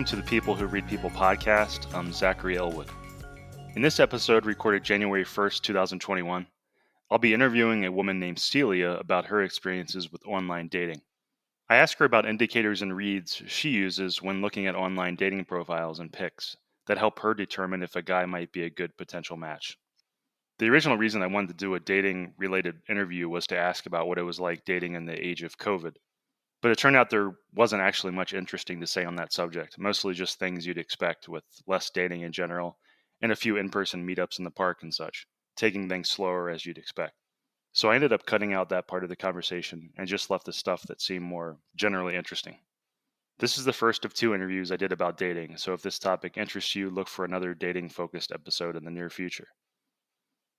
to the People Who Read People podcast. I'm Zachary Elwood. In this episode, recorded January 1st, 2021, I'll be interviewing a woman named Celia about her experiences with online dating. I ask her about indicators and reads she uses when looking at online dating profiles and pics that help her determine if a guy might be a good potential match. The original reason I wanted to do a dating-related interview was to ask about what it was like dating in the age of COVID. But it turned out there wasn't actually much interesting to say on that subject, mostly just things you'd expect with less dating in general and a few in-person meetups in the park and such, taking things slower as you'd expect. So I ended up cutting out that part of the conversation and just left the stuff that seemed more generally interesting. This is the first of 2 interviews I did about dating, so if this topic interests you, look for another dating-focused episode in the near future.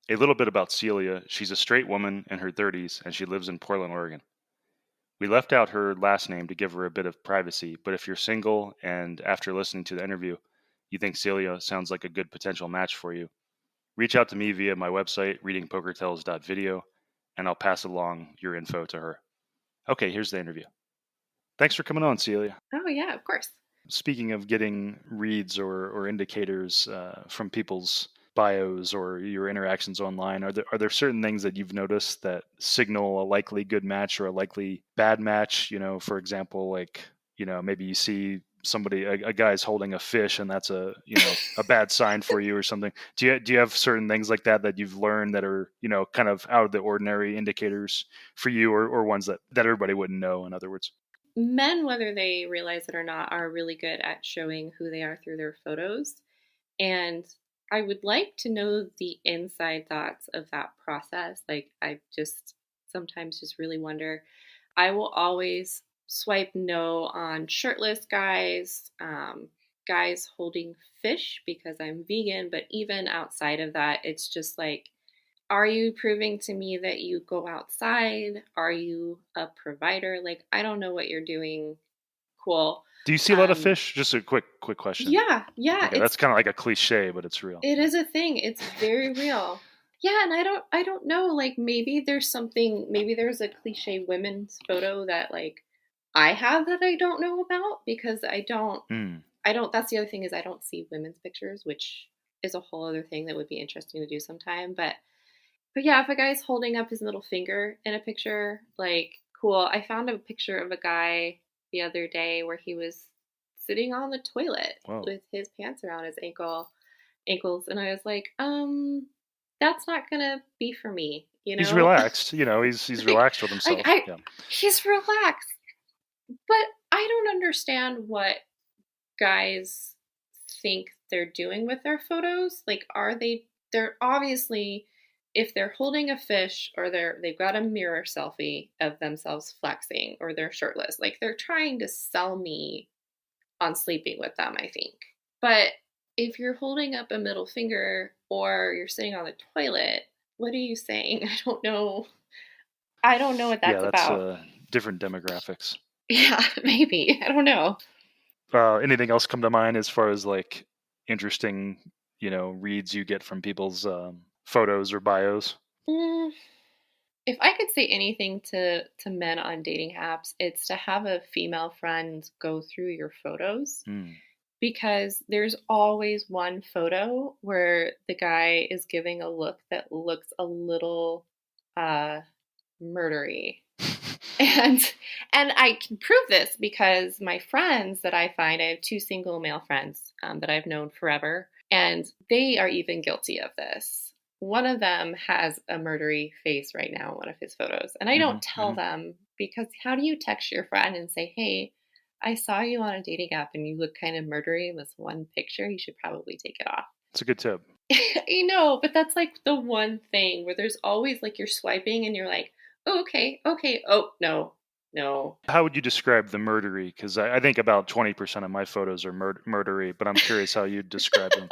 A little bit about Celia. She's a straight woman in her 30s, and she lives in Portland, Oregon. We left out her last name to give her a bit of privacy, but if you're single and after listening to the interview, you think Celia sounds like a good potential match for you, reach out to me via my website, readingpokertells.video, and I'll pass along your info to her. Okay, here's the interview. Thanks for coming on, Celia. Oh, yeah, of course. Speaking of getting reads or indicators from people's bios or your interactions online, are there certain things that you've noticed that signal a likely good match or a likely bad match? For example, maybe you see somebody, a guy's holding a fish, and that's a bad sign for you or something. Do you have certain things like that you've learned that are kind of out of the ordinary indicators for you, or ones that everybody wouldn't know? In other words. Men, whether they realize it or not, are really good at showing who they are through their photos. And I would like to know the inside thoughts of that process. Like, I just sometimes just really wonder. I will always swipe no on shirtless guys, guys holding fish because I'm vegan. But even outside of that, it's just like, are you proving to me that you go outside? Are you a provider? Like, I don't know what you're doing. Cool. Do you see a lot of fish? Just a quick question. Yeah. Okay, that's kind of like a cliche, but it's real. It is a thing. It's very real. Yeah, and I don't know, like maybe there's a cliche women's photo that like I have that I don't know about because I don't that's the other thing is I don't see women's pictures, which is a whole other thing that would be interesting to do sometime. But yeah, if a guy's holding up his middle finger in a picture, like, cool. I found a picture of a guy the other day where he was sitting on the toilet with his pants around his ankles, and I was like, that's not gonna be for me, He's relaxed, he's relaxed with himself. He's relaxed, but I don't understand what guys think they're doing with their photos. Like, they're obviously, if they're holding a fish or they've got a mirror selfie of themselves flexing or they're shirtless, like they're trying to sell me on sleeping with them, I think. But if you're holding up a middle finger or you're sitting on the toilet, what are you saying? I don't know what that's about. Yeah, that's different demographics. Yeah, maybe. I don't know. Anything else come to mind as far as like interesting, reads you get from people's photos or bios? If I could say anything to men on dating apps, it's to have a female friend go through your photos. Because there's always one photo where the guy is giving a look that looks a little murdery. And I can prove this because my friends that I find, I have 2 single male friends that I've known forever, and they are even guilty of this. One of them has a murdery face right now in one of his photos. And I don't tell them, because how do you text your friend and say, hey, I saw you on a dating app and you look kind of murdery in this one picture. You should probably take it off. It's a good tip. I know, but that's like the one thing where there's always like you're swiping and you're like, oh, okay. Oh, no. How would you describe the murdery? Because I think about 20% of my photos are murdery, but I'm curious how you'd describe them.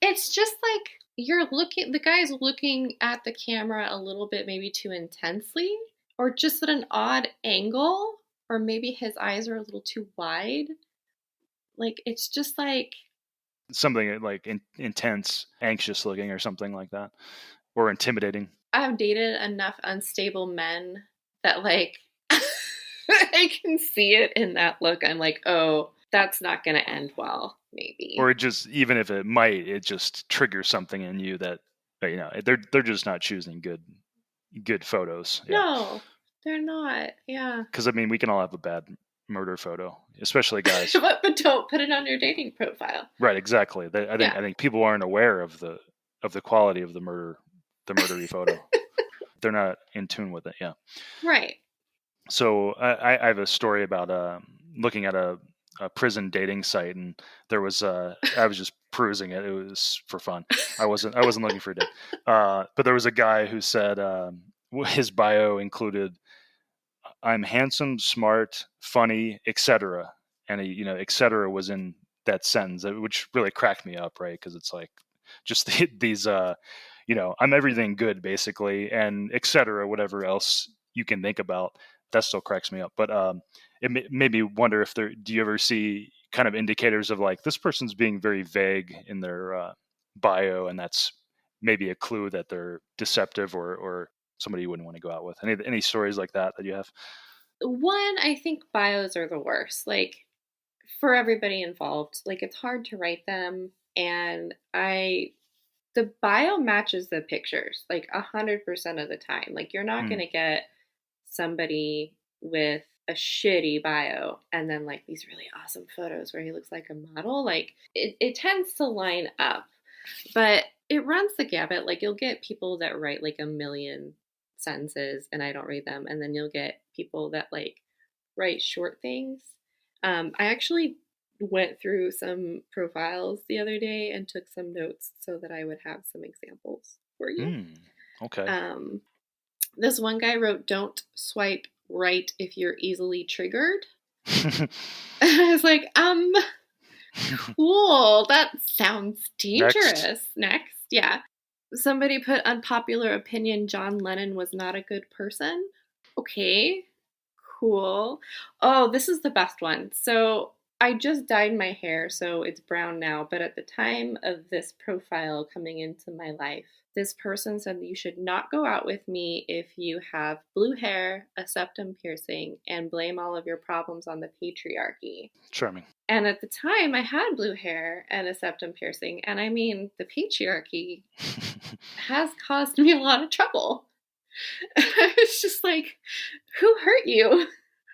It's just like the guy's looking at the camera a little bit maybe too intensely or just at an odd angle. Or maybe his eyes are a little too wide. Like, it's just like... something like intense, anxious looking or something like that. Or intimidating. I've dated enough unstable men that, like, I can see it in that look. I'm like, oh, that's not going to end well, maybe. Or it just, even if it might, it just triggers something in you that, they're just not choosing good photos. Yeah. No, they're not. Yeah. Because, I mean, we can all have a bad murder photo, especially guys. but don't put it on your dating profile. Right, exactly. I think people aren't aware of the quality of the murdery photo. They're not in tune with it. Yeah. Right. So I have a story about looking at a prison dating site, and there was I was just perusing it. It was for fun. I wasn't looking for a date. But there was a guy who said his bio included, "I'm handsome, smart, funny, etc." And etc. was in that sentence, which really cracked me up, right? Because it's like just these, I'm everything good basically, and etc. Whatever else you can think about, that still cracks me up. But it made me wonder if do you ever see kind of indicators of like this person's being very vague in their bio, and that's maybe a clue that they're deceptive or somebody you wouldn't want to go out with. Any stories like that you have? One, I think bios are the worst. Like for everybody involved, like it's hard to write them, and the bio matches the pictures like 100% of the time. Like you're not going to get somebody with a shitty bio and then like these really awesome photos where he looks like a model. Like it tends to line up, but it runs the gamut. Like you'll get people that write like a million sentences and I don't read them, and then you'll get people that like write short things. I actually went through some profiles the other day and took some notes so that I would have some examples for you. Okay. This one guy wrote, "Don't swipe right if you're easily triggered." I was like, cool. That sounds dangerous. Next. Yeah. Somebody put, "Unpopular opinion, John Lennon was not a good person." Okay. Cool. Oh, this is the best one. So I just dyed my hair, so it's brown now. But at the time of this profile coming into my life, this person said that you should not go out with me if you have blue hair, a septum piercing, and blame all of your problems on the patriarchy. Charming. And at the time, I had blue hair and a septum piercing. And I mean, the patriarchy has caused me a lot of trouble. It's just like, who hurt you?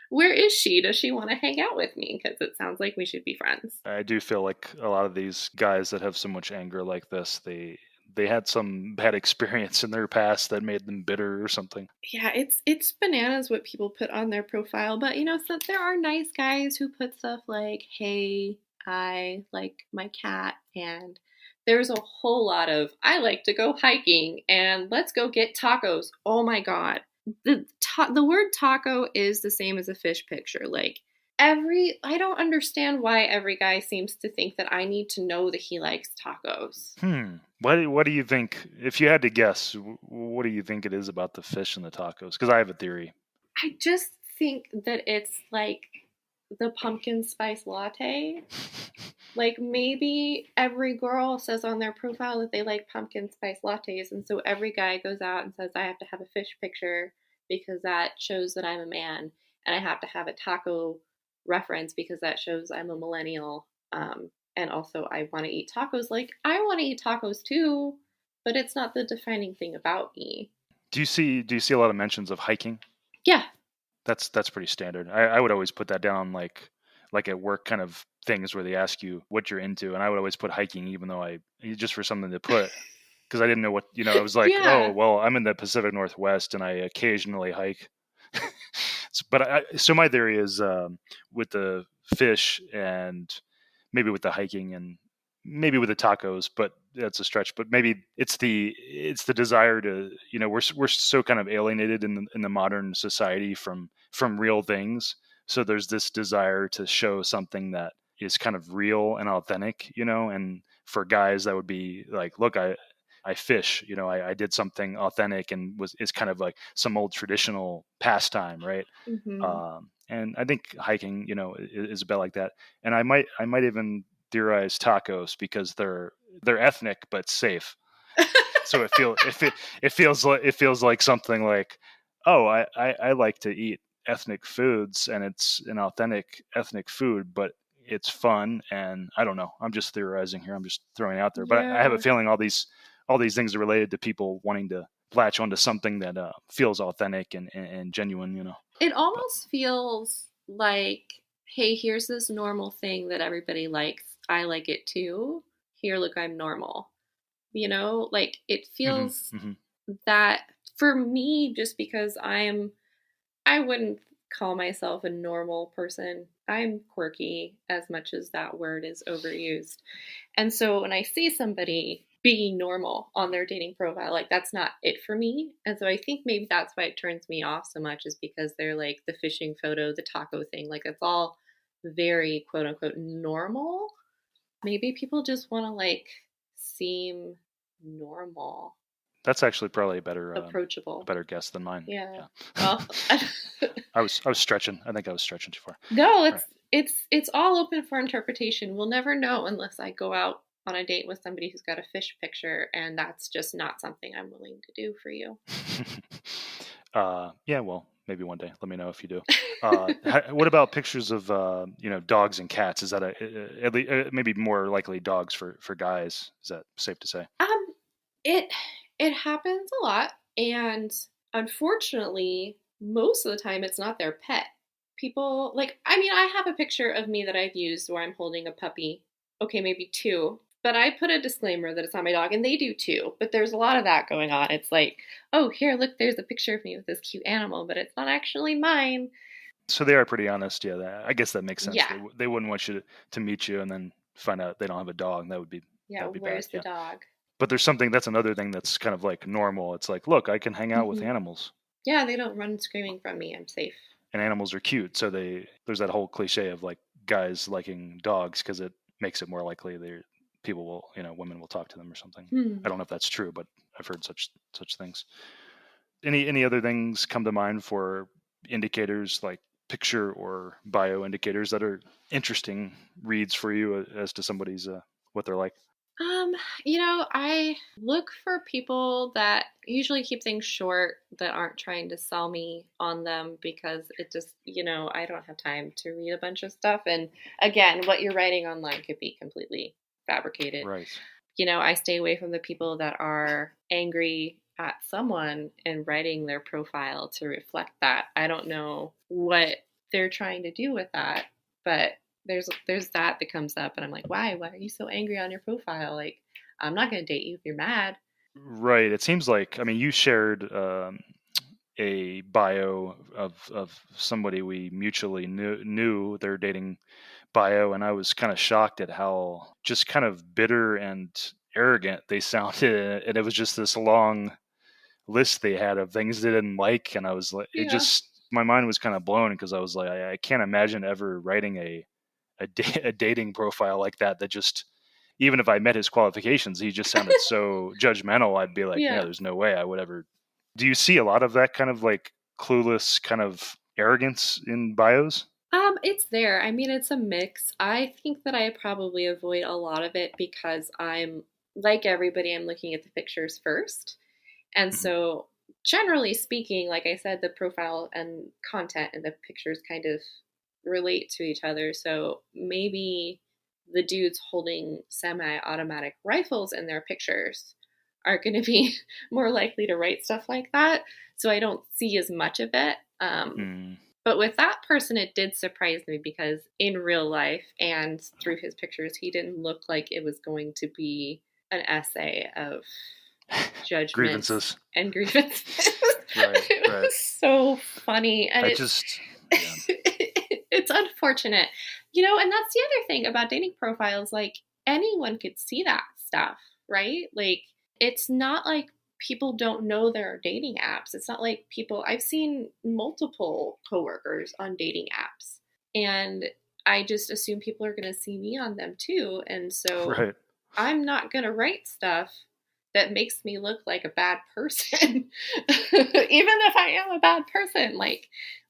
Where is she? Does she want to hang out with me? Because it sounds like we should be friends. I do feel like a lot of these guys that have so much anger like this, they had some bad experience in their past that made them bitter or something. Yeah, it's bananas what people put on their profile. But so there are nice guys who put stuff like, "Hey, I like my cat," and there's a whole lot of, "I like to go hiking," and "Let's go get tacos." Oh my god. The word taco is the same as a fish picture. Like I don't understand why every guy seems to think that I need to know that he likes tacos. What do you think, if you had to guess, what do you think it is about the fish and the tacos? Because I have a theory. I just think that it's like the pumpkin spice latte. Like maybe every girl says on their profile that they like pumpkin spice lattes, and so every guy goes out and says, "I have to have a fish picture because that shows that I'm a man, and I have to have a taco reference because that shows I'm a millennial, and also I want to eat tacos." Like I want to eat tacos too, but it's not the defining thing about me. Do you see a lot of mentions of hiking? Yeah. That's pretty standard. I would always put that down like at work kind of things where they ask you what you're into, and I would always put hiking, even though just for something to put, because I didn't know what, I was like, Yeah. Oh, well, I'm in the Pacific Northwest and I occasionally hike. So my theory is with the fish and maybe with the hiking and maybe with the tacos, but that's a stretch. But maybe it's the desire to, we're so kind of alienated in the modern society from real things. So there's this desire to show something that is kind of real and authentic, and for guys that would be like, look, I fish, I did something authentic and is kind of like some old traditional pastime, right? Mm-hmm. And I think hiking, is a bit like that. And I might even theorize tacos because they're ethnic but safe. So it feels like something like, oh, I like to eat ethnic foods and it's an authentic ethnic food, but it's fun, and I don't know. I'm just theorizing here. I'm just throwing it out there, but I have a Yeah. feeling all these things are related to people wanting to latch onto something that feels authentic and genuine. It But almost feels like, hey, here's this normal thing that everybody likes. I like it too. Here, look, I'm normal. Like it hmm feels hmm that for me, just because I wouldn't call myself a normal person. I'm quirky as much as that word is overused. And so when I see somebody being normal on their dating profile, like that's not it for me. And so I think maybe that's why it turns me off so much, is because they're like the fishing photo, the taco thing. Like it's all very quote unquote normal. Maybe people just want to like seem normal, that's actually probably a approachable. better guess than mine. Yeah. Yeah. Well, I was stretching. I think I was stretching too far. no, All right. it's all open for interpretation. We'll never know unless I go out on a date with somebody who's got a fish picture, and that's just not something I'm willing to do for you. Yeah, well, maybe one day. Let me know if you do. What about pictures of dogs and cats? Is that at least, maybe more likely dogs for guys? Is that safe to say? Um, it it happens a lot, and unfortunately, most of the time it's not their pet. People like, I mean, I have a picture of me that I've used where I'm holding a puppy. Okay, maybe two. But I put a disclaimer that it's not my dog, and they do too. But there's a lot of that going on. It's like, oh, here, look, there's a picture of me with this cute animal, but it's not actually mine. So they are pretty honest. Yeah, I guess that makes sense. Yeah, They wouldn't want you to meet you and then find out they don't have a dog. That yeah, would be bad. where's the Yeah. dog? But that's another thing that's kind of like normal. It's like, look, I can hang out with Hmm. animals, Yeah, they don't run screaming from me. I'm safe. and animals are cute. So there's that whole cliche of like guys liking dogs because it makes it more likely people will, women will talk to them or something. I Hmm. don't know if that's true, but I've heard such things. Any other things come to mind for indicators like picture or bio indicators that are interesting reads for you as to somebody's what they're like? Um, I look for people that usually keep things short, that aren't trying to sell me on them, because it just, I don't have time to read a bunch of stuff. And again, what you're writing online could be completely fabricated. Right. I stay away from the people that are angry at someone and writing their profile to reflect that. I don't know what they're trying to do with that, but there's that comes up, and I'm like, why are you so angry on your profile? Like, I'm not going to date you if you're mad. Right. It seems like, I mean, you shared a bio of somebody we mutually knew their dating bio, and I was kind of shocked at how just kind of bitter and arrogant they sounded. And it was just this long list they had of things they didn't like, and I was like, it Yeah. just my mind was kind of blown because I was like, I can't imagine ever writing a dating profile like that just even if I met his qualifications, he just sounded so judgmental. I'd be like, yeah, Yeah. there's no way I would ever. Do you see a lot of that kind of like clueless kind of arrogance in bios? It's there. I mean, it's a mix. I think that I probably avoid a lot of it because I'm like everybody, I'm looking at the pictures first. And hmm so, generally speaking, like I said, the profile and content and the pictures kind of relate to each other. So maybe the dudes holding semi automatic rifles in their pictures are going to be more likely to write stuff like that. So I don't see as much of it. Mm, But with that person, it did surprise me because in real life and through his pictures, he didn't look like it was going to be an essay of judgment grievances. and grievances. Right, It right. was so funny, and I it's just, yeah, it's unfortunate, and that's the other thing about dating profiles. Like anyone could see that stuff, right? Like it's not like people don't know there are dating apps. It's not like people. I've seen multiple coworkers on dating apps, and I just assume people are going to see me on them too, and so right. I'm not going to write stuff that makes me look like a bad person. Even if I am a bad person, like,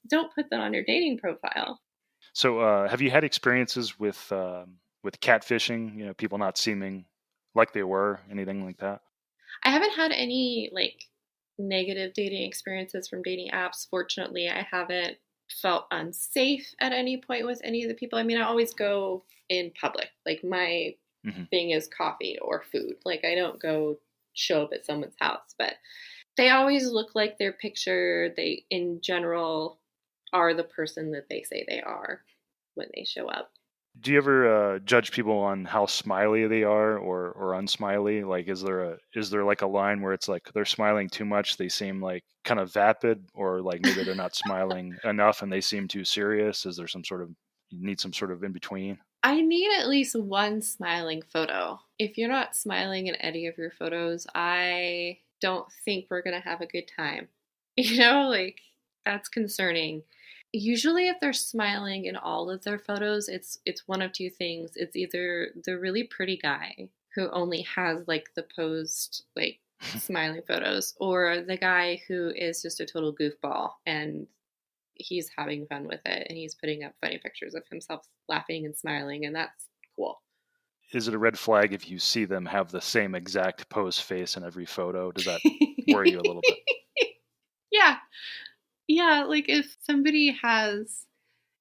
don't put that on your dating profile. So, have you had experiences with catfishing? People not seeming like they were, anything like that? I haven't had any like negative dating experiences from dating apps. Fortunately, I haven't. felt unsafe at any point with any of the people. I mean, I always go in public. Like my Hmm. thing is coffee or food. Like I don't go show up at someone's house, but they always look like their picture. They, in general, are the person that they say they are when they show up. Do you ever judge people on how smiley they are or unsmiley? Like, is there like a line where it's like they're smiling too much, they seem like kind of vapid, or like maybe they're not smiling enough and they seem too serious? Is there some sort of you need some sort of in between? I need at least one smiling photo. If you're not smiling in any of your photos, I don't think we're going to have a good time. Like that's concerning. Usually if they're smiling in all of their photos, it's one of two things. It's either the really pretty guy who only has like the posed like smiling photos, or the guy who is just a total goofball and he's having fun with it and he's putting up funny pictures of himself laughing and smiling, and that's cool. Is it a red flag if you see them have the same exact pose face in every photo? Does that worry you a little bit? Yeah. Yeah, like if somebody has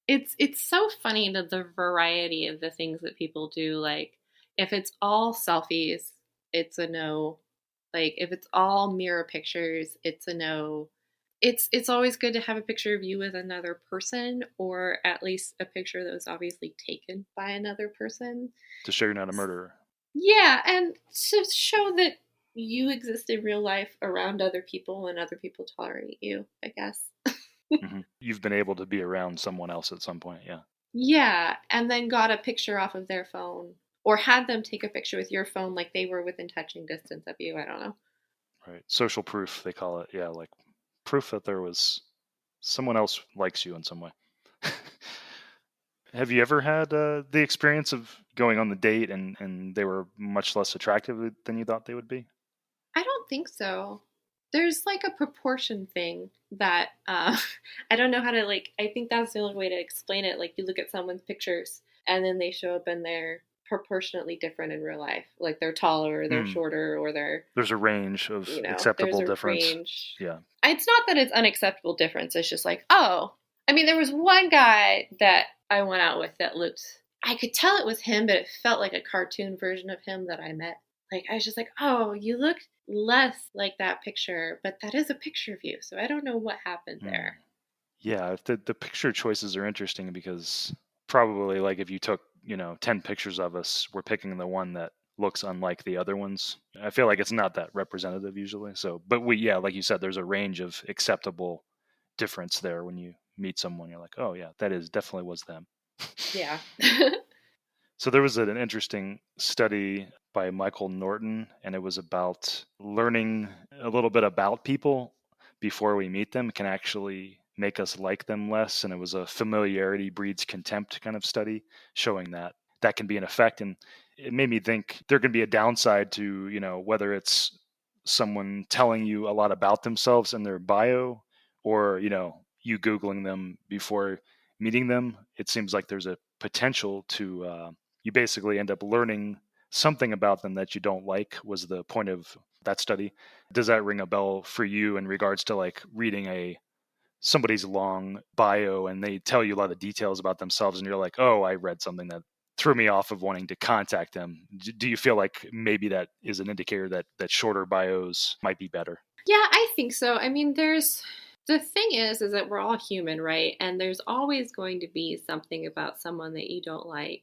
it's so funny that the variety of the things that people do. Like if it's all selfies, it's a no. Like if it's all mirror pictures, it's a no. It's always good to have a picture of you with another person, or at least a picture that was obviously taken by another person. To show you're not a murderer. Yeah, and to show that you exist in real life around other people and other people tolerate you, I guess. You've been able to be around someone else at some point, yeah. Yeah, and then got a picture off of their phone or had them take a picture with your phone like they were within touching distance of you. I don't know. Right. Social proof, they call it. Yeah, like proof that there was someone else likes you in some way. Have you ever had the experience of going on the date and they were much less attractive than you thought they would be? I don't think so. There's like a proportion thing that I don't know how to like. I think that's the only way to explain it. Like you look at someone's pictures and then they show up and they're proportionately different in real life. Like they're taller, or they're Hmm. shorter, or they're There's a range of there's acceptable a difference. range. Yeah. It's not that it's unacceptable difference. It's just like, oh, I mean, there was one guy that I went out with that looked. I could tell it was him, but it felt like a cartoon version of him that I met. Like I was just like, oh, you look less like that picture, but that is a picture of you. So I don't know what happened Hmm. there. Yeah, the picture choices are interesting because probably like if you took, 10 pictures of us, we're picking the one that looks unlike the other ones. I feel like it's not that representative usually. So, but yeah, like you said, there's a range of acceptable difference there when you meet someone. You're like, oh yeah, that is definitely was them. Yeah. So there was an interesting study by Michael Norton, and it was about learning a little bit about people before we meet them can actually make us like them less. And it was a familiarity breeds contempt kind of study showing that that can be an effect. And it made me think there can be a downside to, whether it's someone telling you a lot about themselves in their bio or, you Googling them before meeting them. It seems like there's a potential to, you basically end up learning something about them that you don't like was the point of that study. Does that ring a bell for you in regards to like reading somebody's long bio and they tell you a lot of details about themselves and you're like, oh, I read something that threw me off of wanting to contact them? Do you feel like maybe that is an indicator that shorter bios might be better? Yeah, I think so. I mean, there's the thing is that we're all human, right? And there's always going to be something about someone that you don't like.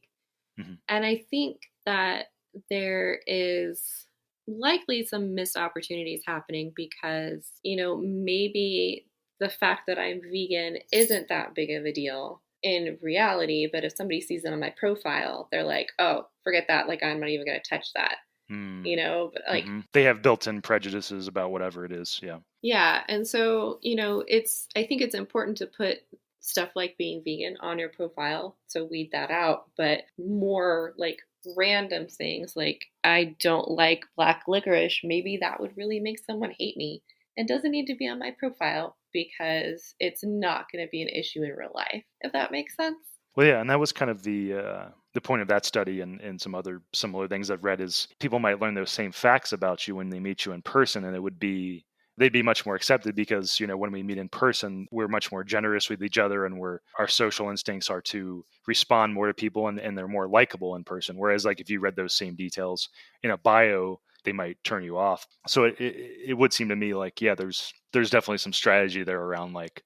Hmm. And I think that there is likely some missed opportunities happening because, maybe the fact that I'm vegan isn't that big of a deal in reality. But if somebody sees it on my profile, they're like, oh, forget that. Like, I'm not even going to touch that, but like, They have built-in prejudices about whatever it is. Yeah. yeah. And so, I think it's important to put stuff like being vegan on your profile. So weed that out, but more like random things like I don't like black licorice. Maybe that would really make someone hate me and doesn't need to be on my profile because it's not going to be an issue in real life, if that makes sense. Well, yeah, and that was kind of the point of that study and some other similar things I've read is people might learn those same facts about you when they meet you in person, and it would be they'd be much more accepted because, when we meet in person, we're much more generous with each other, and our social instincts are to respond more to people, and they're more likable in person. Whereas like if you read those same details in a bio, they might turn you off. So it would seem to me like, yeah, there's definitely some strategy there around like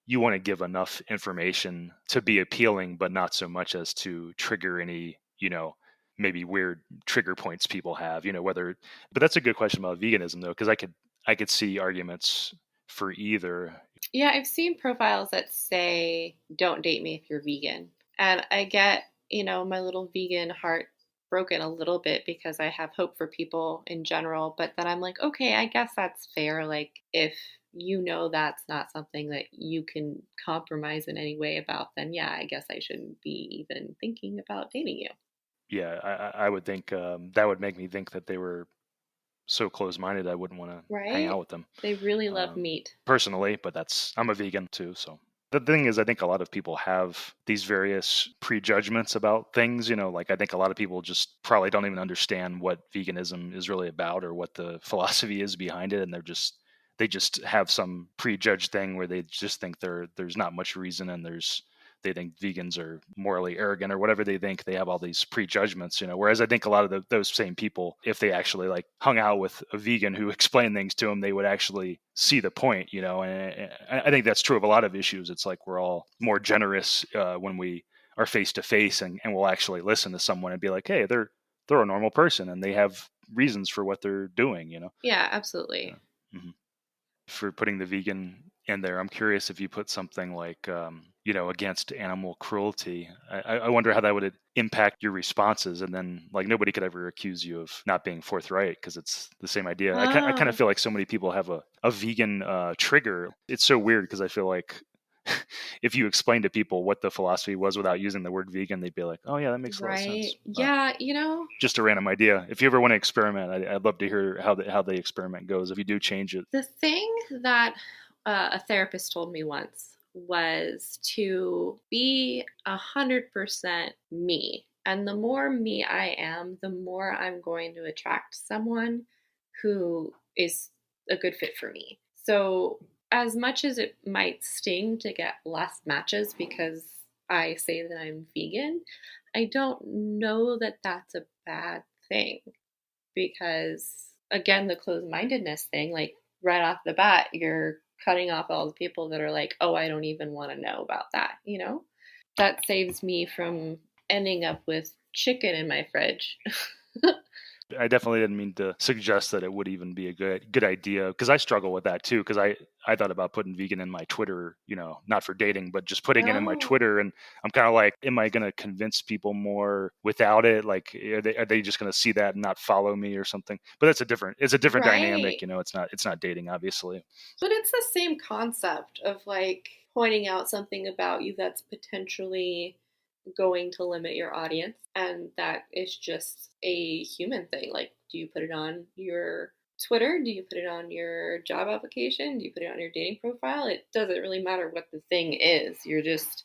you want to give enough information to be appealing, but not so much as to trigger any, maybe weird trigger points people have, whether, but that's a good question about veganism though, because I could see arguments for either. Yeah, I've seen profiles that say, don't date me if you're vegan. And I get, my little vegan heart broken a little bit because I have hope for people in general. But then I'm like, okay, I guess that's fair. Like, if that's not something that you can compromise in any way about, then yeah, I guess I shouldn't be even thinking about dating you. Yeah, I would think that would make me think that they were so close-minded I wouldn't want to hang out Right? with them. They really love um, meat. Personally, but I'm a vegan too. So the thing is, I think a lot of people have these various prejudgments about things. Like I think a lot of people just probably don't even understand what veganism is really about or what the philosophy is behind it, and they just have some prejudged thing where they just think there's not much reason, and they think vegans are morally arrogant or whatever they think. They have all these prejudgments, whereas I think a lot of those same people, if they actually like hung out with a vegan who explained things to them, they would actually see the point, and I think that's true of a lot of issues. It's like we're all more generous when we are face to face, and we'll actually listen to someone and be like, hey, they're a normal person and they have reasons for what they're doing. Yeah, absolutely. Yeah. Mhm. For putting the vegan in there, I'm curious if you put something like, against animal cruelty. I wonder how that would impact your responses, and then like nobody could ever accuse you of not being forthright because it's the same idea. I kind of Ah, feel like so many people have a vegan trigger. It's so weird because I feel like if you explain to people what the philosophy was without using the word vegan, they'd be like, "Oh yeah, that makes a lot of right. sense." Yeah, Just a random idea. If you ever want to experiment, I'd love to hear how the experiment goes. If you do change it. the thing that a therapist told me once was to be 100% me. And the more me I am, the more I'm going to attract someone who is a good fit for me. So, as much as it might sting to get less matches because I say that I'm vegan, I don't know that that's a bad thing because, again, the closed mindedness thing, like right off the bat, you're cutting off all the people that are like, oh, I don't even want to know about that. That saves me from ending up with chicken in my fridge. I definitely didn't mean to suggest that it would even be a good idea, because I struggle with that too. Because I thought about putting vegan in my Twitter, not for dating, but just putting it in my No, Twitter, and I'm kind of like, am I going to convince people more without it? Like, are they just going to see that and not follow me or something? But it's a different dynamic. right. It's not dating, obviously. But it's the same concept of like pointing out something about you that's potentially going to limit your audience. And that is just a human thing. Like, do you put it on your Twitter? Do you put it on your job application? Do you put it on your dating profile? It doesn't really matter what the thing is. You're just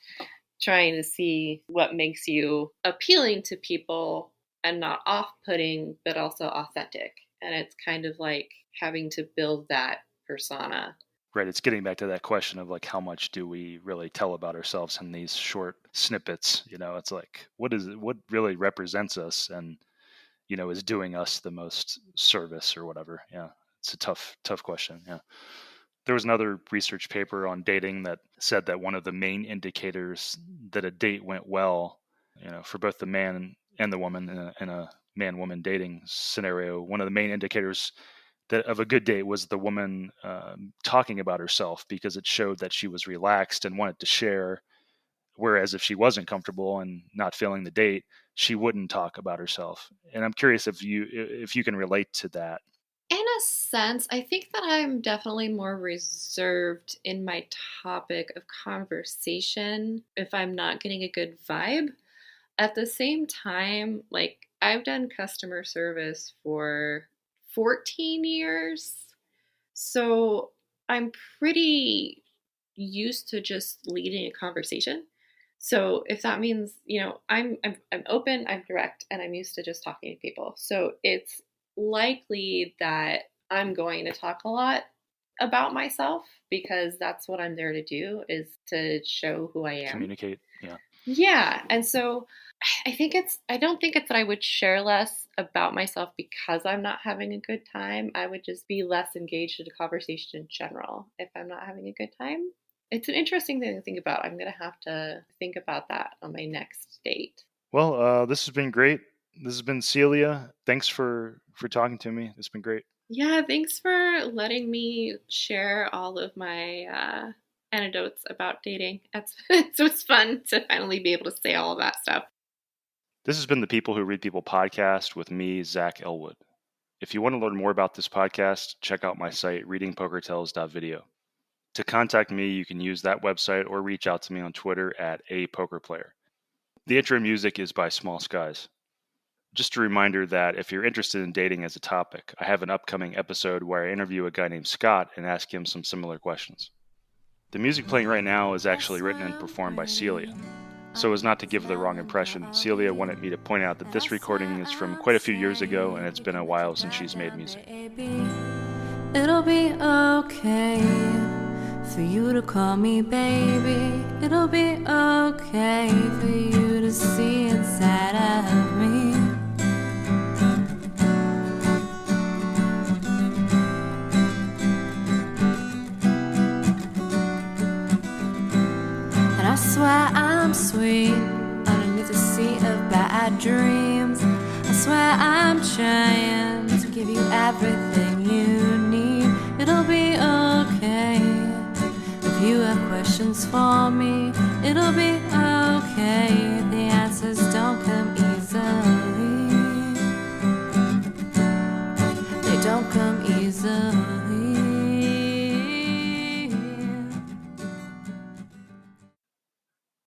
trying to see what makes you appealing to people and not off putting, but also authentic. And it's kind of like having to build that persona. Right. It's getting back to that question of like, how much do we really tell about ourselves in these short snippets? It's like, what really represents us, and is doing us the most service or whatever. Yeah, it's a tough question. Yeah. There was another research paper on dating that said that one of the main indicators that a date went well, for both the man and the woman in a man-woman dating scenario, one of the main indicators that of a good date was the woman talking about herself, because it showed that she was relaxed and wanted to share. Whereas if she wasn't comfortable and not feeling the date, she wouldn't talk about herself. And I'm curious if you can relate to that. In a sense, I think that I'm definitely more reserved in my topic of conversation if I'm not getting a good vibe. At the same time, like I've done customer service for 14 years. So I'm pretty used to just leading a conversation. So if that means, I'm open, I'm direct, and I'm used to just talking to people. So it's likely that I'm going to talk a lot about myself because that's what I'm there to do, is to show who I am. Communicate. Yeah. Yeah. And so I don't think it's that I would share less about myself because I'm not having a good time. I would just be less engaged in the conversation in general if I'm not having a good time. It's an interesting thing to think about. I'm going to have to think about that on my next date. Well, this has been great. This has been Celia. Thanks for talking to me. It's been great. Yeah, thanks for letting me share all of my anecdotes about dating. It was fun to finally be able to say all of that stuff. This has been the People Who Read People podcast with me, Zach Elwood. If you want to learn more about this podcast, check out my site, readingpokertells.video. To contact me, you can use that website or reach out to me on Twitter at @apokerplayer. The intro music is by Small Skies. Just a reminder that if you're interested in dating as a topic, I have an upcoming episode where I interview a guy named Scott and ask him some similar questions. The music playing right now is actually written and performed by Celia. So as not to give the wrong impression, Celia wanted me to point out that this recording is from quite a few years ago and it's been a while since she's made music. It'll be okay for you to call me baby. It'll be okay for you to see inside of me. And I swear I'm sweet underneath the sea of bad dreams. I swear I'm trying to give you everything you need. It'll be okay if you have questions for me. It'll be okay if the answers don't come easily. They don't come easily.